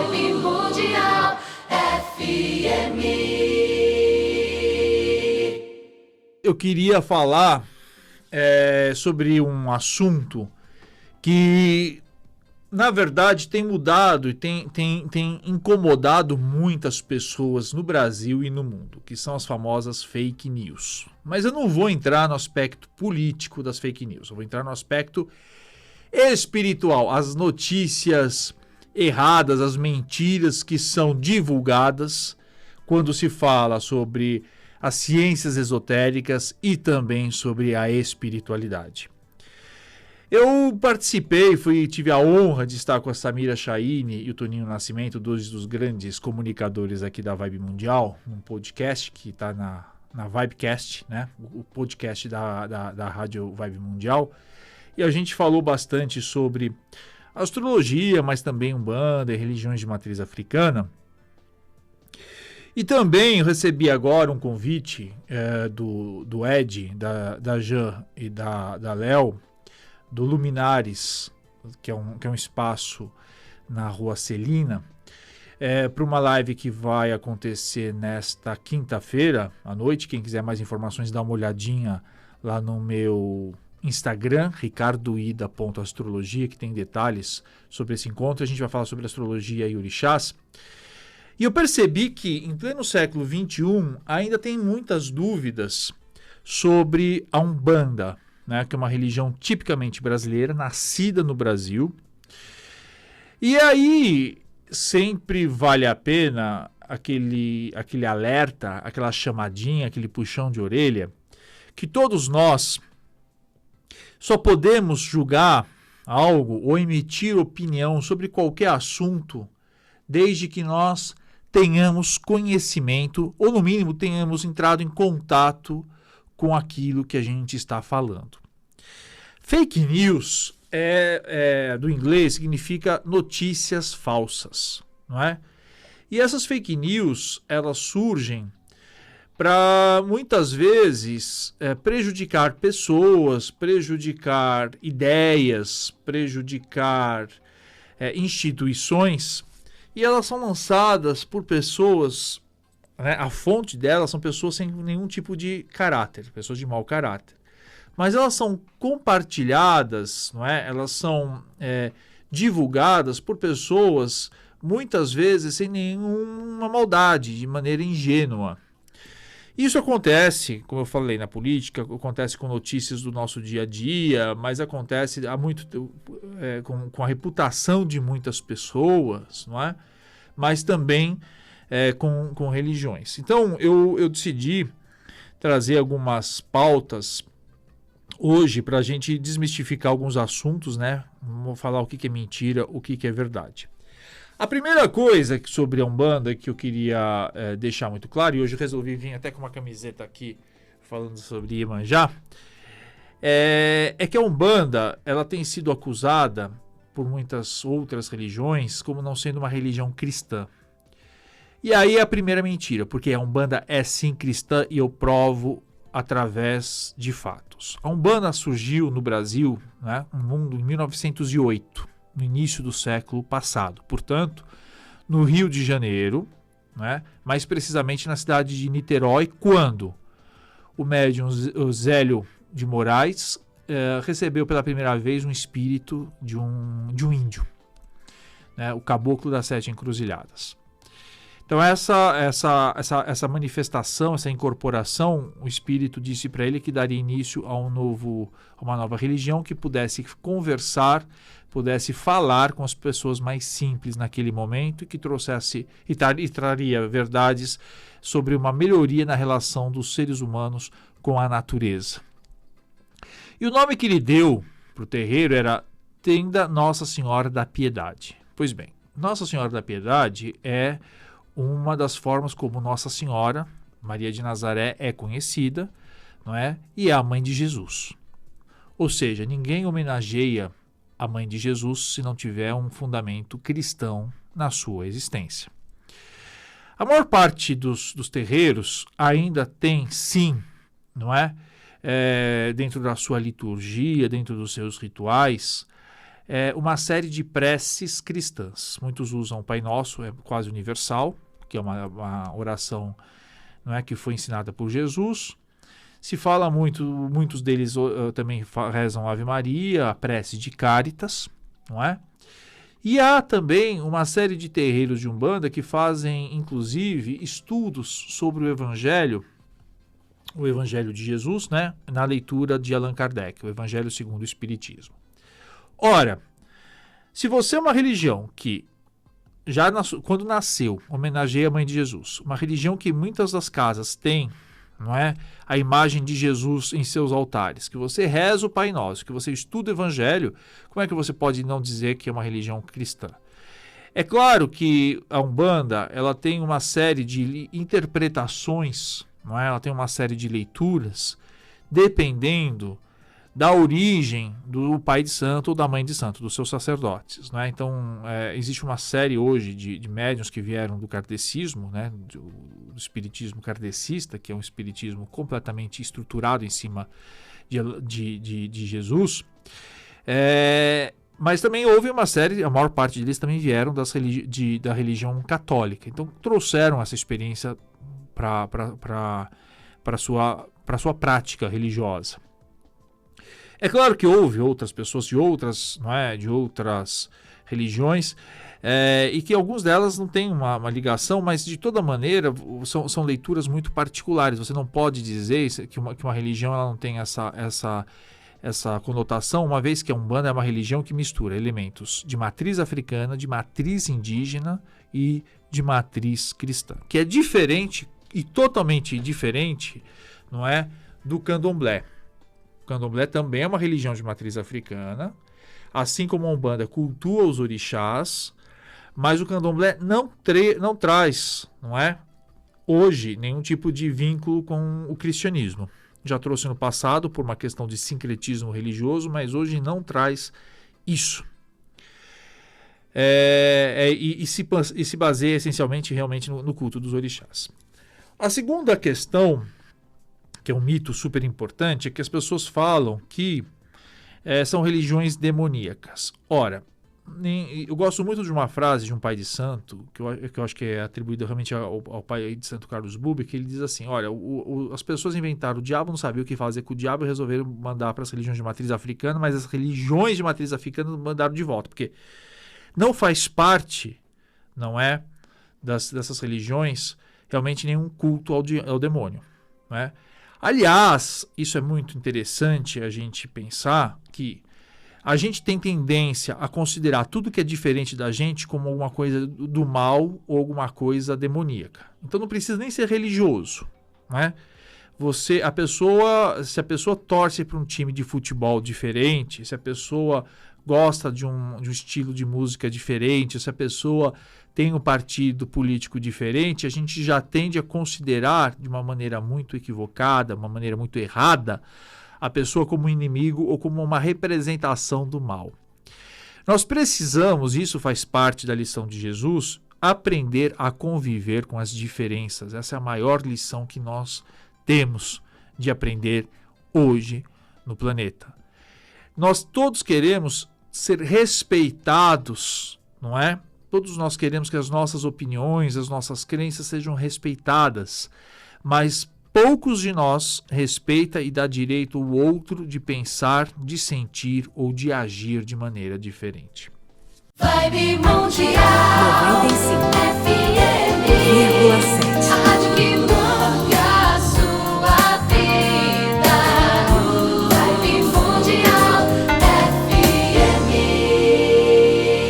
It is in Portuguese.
Vibe Mundial FM. Eu queria falar sobre um assunto que, na verdade, tem mudado e tem incomodado muitas pessoas no Brasil e no mundo, que são as famosas fake news. Mas eu não vou entrar no aspecto político das fake news, eu vou entrar no aspecto espiritual, as notícias erradas, as mentiras que são divulgadas quando se fala sobre as ciências esotéricas e também sobre a espiritualidade. Eu participei, tive a honra de estar com a Samira Chahine e o Toninho Nascimento, dois dos grandes comunicadores aqui da Vibe Mundial, num podcast que está na Vibecast, né? O podcast da Rádio Vibe Mundial. E a gente falou bastante sobre astrologia, mas também Umbanda e religiões de matriz africana. E também recebi agora um convite do Ed, da Jan e da Léo, do Luminares, que é um espaço na Rua Celina, para uma live que vai acontecer nesta quinta-feira à noite. Quem quiser mais informações, dá uma olhadinha lá no meu Instagram, ricardoida.astrologia, que tem detalhes sobre esse encontro. A gente vai falar sobre astrologia e orixás. E eu percebi que, em pleno século XXI, ainda tem muitas dúvidas sobre a Umbanda, né, que é uma religião tipicamente brasileira, nascida no Brasil. E aí sempre vale a pena aquele alerta, aquela chamadinha, aquele puxão de orelha, que todos nós só podemos julgar algo ou emitir opinião sobre qualquer assunto desde que nós tenhamos conhecimento, ou no mínimo tenhamos entrado em contato com aquilo que a gente está falando. Fake news do inglês significa notícias falsas, não é? E essas fake news, elas surgem para muitas vezes prejudicar pessoas, prejudicar ideias, prejudicar instituições, e elas são lançadas por pessoas, né, a fonte delas são pessoas sem nenhum tipo de caráter, pessoas de mau caráter. Mas elas são compartilhadas, não é? Elas são divulgadas por pessoas, muitas vezes sem nenhuma maldade, de maneira ingênua. Isso acontece, como eu falei, na política, acontece com notícias do nosso dia a dia, mas acontece com a reputação de muitas pessoas, não é? Mas também com religiões. Então, eu decidi trazer algumas pautas hoje para a gente desmistificar alguns assuntos, né? Vou falar o que é mentira, o que é verdade. A primeira coisa sobre a Umbanda que eu queria deixar muito claro, e hoje eu resolvi vir até com uma camiseta aqui falando sobre Iemanjá, é que a Umbanda ela tem sido acusada por muitas outras religiões como não sendo uma religião cristã. E aí é a primeira mentira, porque a Umbanda é sim cristã e eu provo através de fatos. A Umbanda surgiu no Brasil, né, no mundo em 1908. No início do século passado. Portanto, no Rio de Janeiro, né, mais precisamente na cidade de Niterói, quando o médium Zélio de Moraes recebeu pela primeira vez um espírito de um índio, né, o caboclo das 7 encruzilhadas. Então essa manifestação, essa incorporação, o espírito disse para ele que daria início a uma nova religião que pudesse conversar, pudesse falar com as pessoas mais simples naquele momento e que trouxesse e traria verdades sobre uma melhoria na relação dos seres humanos com a natureza. E o nome que ele deu para o terreiro era Tenda Nossa Senhora da Piedade. Pois bem, Nossa Senhora da Piedade é uma das formas como Nossa Senhora, Maria de Nazaré, é conhecida, não é? E é a mãe de Jesus. Ou seja, ninguém homenageia a mãe de Jesus se não tiver um fundamento cristão na sua existência. A maior parte dos terreiros ainda tem, sim, não é? Dentro da sua liturgia, dentro dos seus rituais, uma série de preces cristãs. Muitos usam o Pai Nosso, é quase universal, que é uma oração, não é, que foi ensinada por Jesus. Se fala muitos deles também rezam Ave Maria, a prece de Caritas, não é? E há também uma série de terreiros de Umbanda que fazem, inclusive, estudos sobre o Evangelho de Jesus, né, na leitura de Allan Kardec, o Evangelho segundo o Espiritismo. Ora, se você é uma religião que quando nasceu, homenageia a Mãe de Jesus, uma religião que muitas das casas têm, não é, a imagem de Jesus em seus altares, que você reza o Pai Nosso, que você estuda o Evangelho, como é que você pode não dizer que é uma religião cristã? É claro que a Umbanda, ela tem uma série de interpretações, não é? Ela tem uma série de leituras, dependendo da origem do pai de santo ou da mãe de santo, dos seus sacerdotes, né? Então, existe uma série hoje de médiuns que vieram do kardecismo, né? Do espiritismo kardecista, que é um espiritismo completamente estruturado em cima de Jesus, mas também houve uma série, a maior parte deles também vieram da religião católica, então trouxeram essa experiência para a sua prática religiosa. É claro que houve outras pessoas de outras religiões, e que algumas delas não têm uma ligação, mas de toda maneira são leituras muito particulares. Você não pode dizer que uma religião ela não tem essa conotação, uma vez que a Umbanda é uma religião que mistura elementos de matriz africana, de matriz indígena e de matriz cristã, que é diferente e totalmente diferente, não é, do candomblé. O candomblé também é uma religião de matriz africana, assim como a Umbanda cultua os orixás, mas o candomblé não traz, não é, hoje, nenhum tipo de vínculo com o cristianismo. Já trouxe no passado por uma questão de sincretismo religioso, mas hoje não traz isso. E se baseia essencialmente realmente no culto dos orixás. A segunda questão, que é um mito super importante, é que as pessoas falam que são religiões demoníacas. Ora, eu gosto muito de uma frase de um pai de santo, que eu acho que é atribuída realmente ao pai de Santo Carlos Buber, que ele diz assim, olha, as pessoas inventaram, o diabo não sabia o que fazer com o diabo e resolveram mandar para as religiões de matriz africana, mas as religiões de matriz africana mandaram de volta, porque não faz parte, não é, dessas religiões realmente nenhum culto ao demônio, não é? Aliás, isso é muito interessante a gente pensar que a gente tem tendência a considerar tudo que é diferente da gente como alguma coisa do mal ou alguma coisa demoníaca. Então não precisa nem ser religioso, né? Se a pessoa torce para um time de futebol diferente, se a pessoa gosta de um estilo de música diferente, se a pessoa tem um partido político diferente, a gente já tende a considerar de uma maneira muito equivocada, uma maneira muito errada, a pessoa como inimigo ou como uma representação do mal. Nós precisamos, isso faz parte da lição de Jesus, aprender a conviver com as diferenças. Essa é a maior lição que nós temos de aprender hoje no planeta. Nós todos queremos ser respeitados, não é? Todos nós queremos que as nossas opiniões, as nossas crenças sejam respeitadas, mas poucos de nós respeita e dá direito ao outro de pensar, de sentir ou de agir de maneira diferente. Vibe Mundial.